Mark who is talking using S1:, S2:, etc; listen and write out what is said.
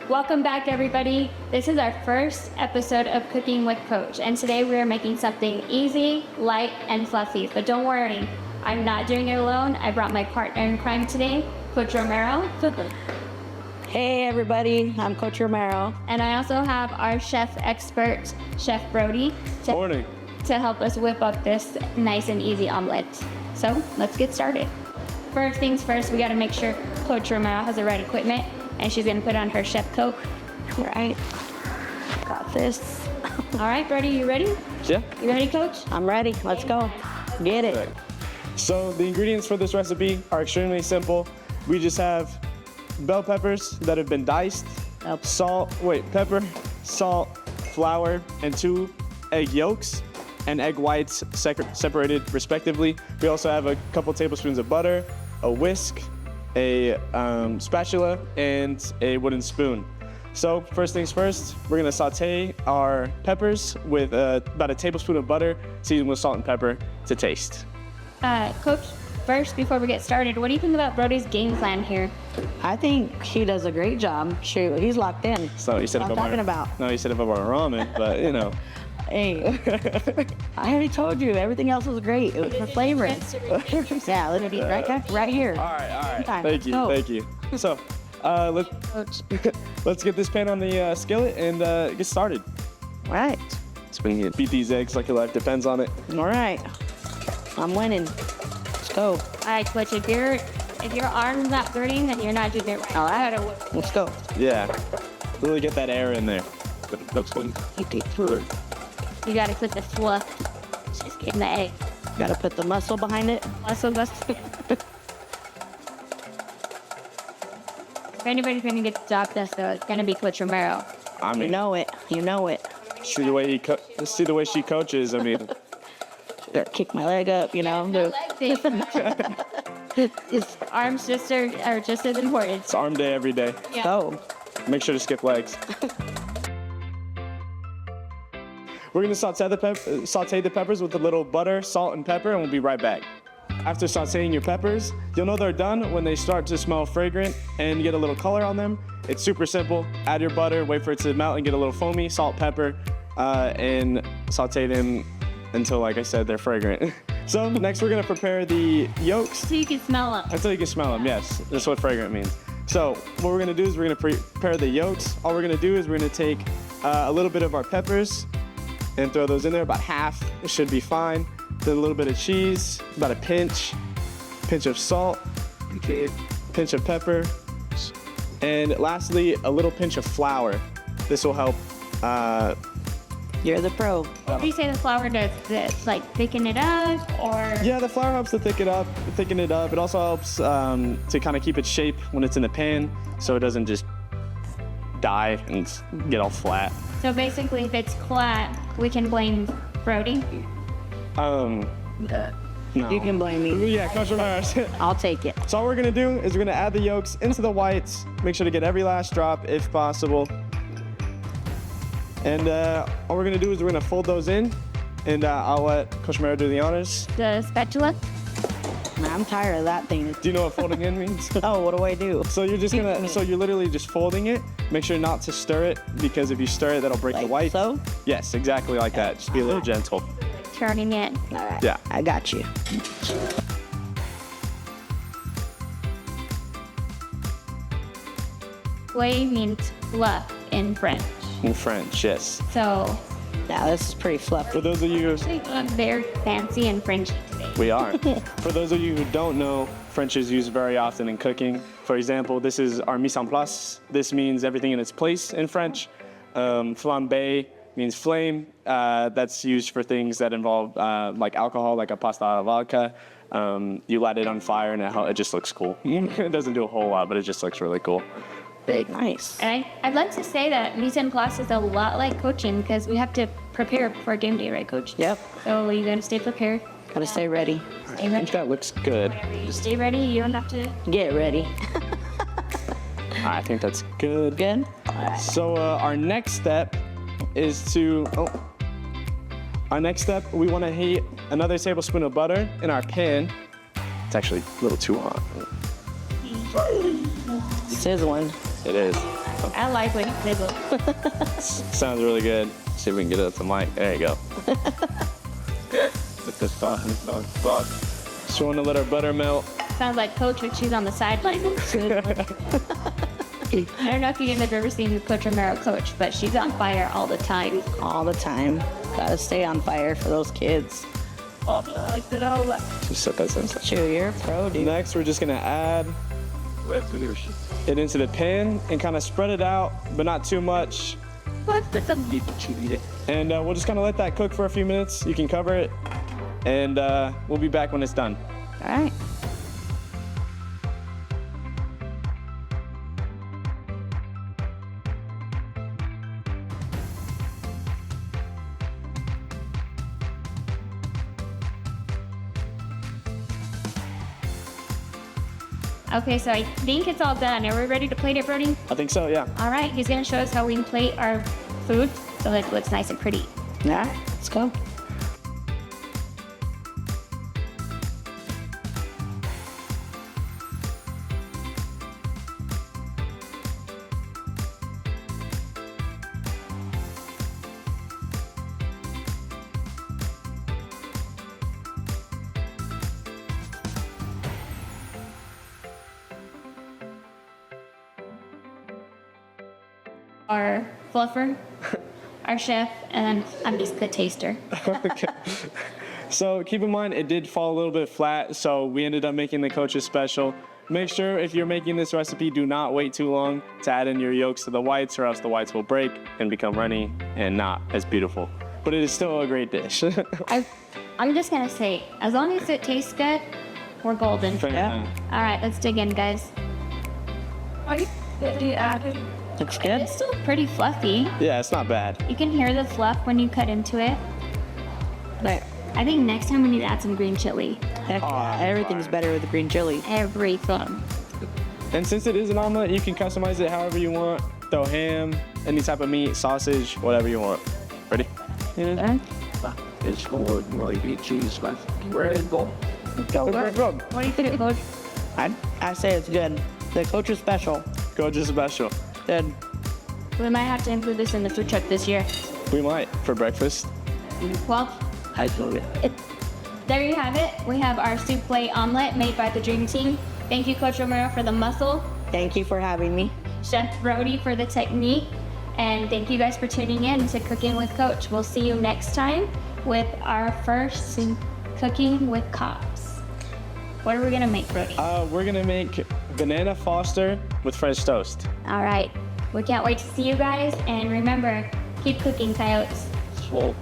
S1: Welcome back, everybody. This is our first episode of Cooking with Coach, and today we are making something easy, light, and fluffy. But don't worry, I'm not doing it alone. I brought my partner in crime today, Coach Romero.
S2: Hey everybody, I'm Coach Romero.
S1: And I also have our chef expert, Chef Brodie,
S3: Morning.
S1: to help us whip up this nice and easy omelet. So let's get started. First things first, we gotta make sure Coach Romero has the right equipment, and she's gonna put on her chef coat.
S2: All right, got this.
S1: All right, Brodie, you ready?
S3: Yeah.
S1: You ready, Coach?
S2: I'm ready, let's go. Get it.
S3: So the ingredients for this recipe are extremely simple. We just have bell peppers that have been diced, pepper, salt, flour, and 2 egg yolks and egg whites separated respectively. We also have a couple tablespoons of butter, a whisk, a spatula, and a wooden spoon. So first things first, we're gonna saute our peppers with about a tablespoon of butter, seasoned with salt and pepper to taste.
S1: Coach, first, before we get started, what do you think about Brodie's game plan here?
S2: I think she does a great job. Shoot, he's locked in.
S3: So you said
S2: What I'm talking about.
S3: No, you said about our ramen, but you know.
S2: Hey, I already told you, everything else was great. It was for flavor. Yeah, let's eat right here.
S3: All right.
S2: Time.
S3: Thank you,
S2: Go.
S3: thank you. So, let's get this pan on the skillet and get started.
S2: All right,
S3: So we can beat these eggs like your life depends on it.
S2: all right. I'm winning. Let's go.
S1: All right, Coach, if your arm's not burning, then you're not doing it right.
S2: All right, let's go.
S3: Yeah, really get that air in there. That's good.
S1: You gotta put the fluff just in the egg.
S2: Gotta put the muscle behind it.
S1: Muscle. If anybody's gonna get the job done, though, it's gonna be Coach Romero.
S3: I
S2: You
S3: mean,
S2: know it. You know it.
S3: see the way she coaches. I mean,
S2: Gotta kick my leg up, you know.
S1: His arms just are just as important.
S3: it's arm day every day.
S1: Yeah.
S2: Go.
S3: Make sure to skip legs. We're gonna saute the peppers with a little butter, salt, and pepper, and we'll be right back. After sauteing your peppers, you'll know they're done when they start to smell fragrant and get a little color on them. It's super simple. Add your butter, wait for it to melt and get a little foamy, salt, pepper, and saute them until, like I said, they're fragrant. So next we're gonna prepare the yolks.
S1: So you can smell them.
S3: Until you can smell them, yes. That's what fragrant means. So what we're gonna do is we're gonna prepare the yolks. All we're gonna do is we're gonna take a little bit of our peppers and throw those in there, about half. It should be fine. Then a little bit of cheese, about a pinch of salt, pinch of pepper, and lastly, a little pinch of flour. This will help.
S2: You're the pro.
S1: What do you say the flour does? This, like thicken it up, or?
S3: Yeah, the flour helps to thicken it up. It also helps to kind of keep its shape when it's in the pan, so it doesn't just die and get all flat.
S1: So basically, if it's flat, we can blame Brodie.
S3: No.
S2: You can blame me.
S3: Yeah, Coach Romero.
S2: I'll take it.
S3: So all we're gonna do is we're gonna add the yolks into the whites. Make sure to get every last drop if possible. And all we're gonna do is we're gonna fold those in, and I'll let Coach Romero do the honors.
S1: The spatula.
S2: I'm tired of that thing.
S3: Do you know what folding in means?
S2: Oh, what do I do?
S3: So you're literally just folding it. Make sure not to stir it, because if you stir it, that'll break the
S2: Like
S3: white.
S2: so?
S3: Yes, exactly like that. Just be a little gentle.
S1: Turning it.
S2: All right.
S3: Yeah.
S2: I got you.
S1: Flay means fluff in French.
S3: In French, yes.
S1: So
S2: Now this is pretty fluffy.
S3: For those of you
S1: actually look very fancy and Frenchy today.
S3: We are. For those of you who don't know, French is used very often in cooking. For example, this is our mise en place. This means everything in its place in French. Flambé means flame. That's used for things that involve like alcohol, like a pasta alla vodka. You light it on fire and it just looks cool. It doesn't do a whole lot, but it just looks really cool.
S2: Big. Nice.
S1: And I'd like to say that mise en place is a lot like coaching, because we have to prepare for game day, right, Coach?
S2: Yep.
S1: So you gotta stay prepared.
S2: Gotta stay ready.
S3: I think that looks good.
S1: Whenever you stay ready, you don't have to.
S2: Get ready.
S3: I think that's good.
S2: Good?
S3: So our next step is we want to heat another tablespoon of butter in our pan. It's actually a little too hot.
S2: Sizzling.
S3: It is.
S1: I like when you nibble.
S3: Sounds really good. See if we can get it up the mic. There you go. Just want to let our butter melt.
S1: Sounds like Coach when she's on the sideline. I don't know if you guys have ever seen Coach Romero coach, but she's on fire all the time.
S2: All the time. Gotta stay on fire for those kids.
S3: Just set that inside.
S2: Shoot, you're a pro, dude.
S3: Next, we're just gonna add it into the pan and kind of spread it out, but not too much. And we'll just kind of let that cook for a few minutes. You can cover it, and we'll be back when it's done.
S2: All right.
S1: Okay, so I think it's all done. Are we ready to plate it, Brodie?
S3: I think so, yeah.
S1: All right, he's gonna show us how we can plate our food so that it looks nice and pretty.
S2: All right, let's go.
S1: Our fluffer, our chef, and I'm just the taster.
S3: Okay. So keep in mind, it did fall a little bit flat, so we ended up making the coach's special. Make sure if you're making this recipe, do not wait too long to add in your yolks to the whites, or else the whites will break and become runny and not as beautiful. But it is still a great dish.
S1: I'm just gonna say, as long as it tastes good, we're golden.
S2: Yeah.
S1: All right, let's dig in, guys.
S2: Looks good.
S1: It's still pretty fluffy.
S3: Yeah, it's not bad.
S1: You can hear the fluff when you cut into it. But I think next time we need to add some green chili.
S2: Heck yeah. Everything's better with the green chili.
S1: Everything.
S3: And since it is an omelet, you can customize it however you want. Throw ham, any type of meat, sausage, whatever you want. Ready?
S4: It's more like cheese, but red bull.
S2: Go,
S1: What do you think, Coach?
S2: I say it's good. The coach is special.
S3: Coach's special.
S2: Good.
S1: We might have to include this in the food truck this year.
S3: We might for breakfast.
S1: Well,
S4: I love it.
S1: there you have it. We have our souffle omelet made by the Dream Team. Thank you, Coach Romero, for the muscle.
S2: Thank you for having me.
S1: Chef Brodie for the technique. And thank you guys for tuning in to Cooking with Coach. We'll see you next time with our first Cooking with Cops. What are we gonna make, Brodie?
S3: We're gonna make banana Foster with French toast.
S1: All right. We can't wait to see you guys. And remember, keep cooking, coyotes.
S4: Swole.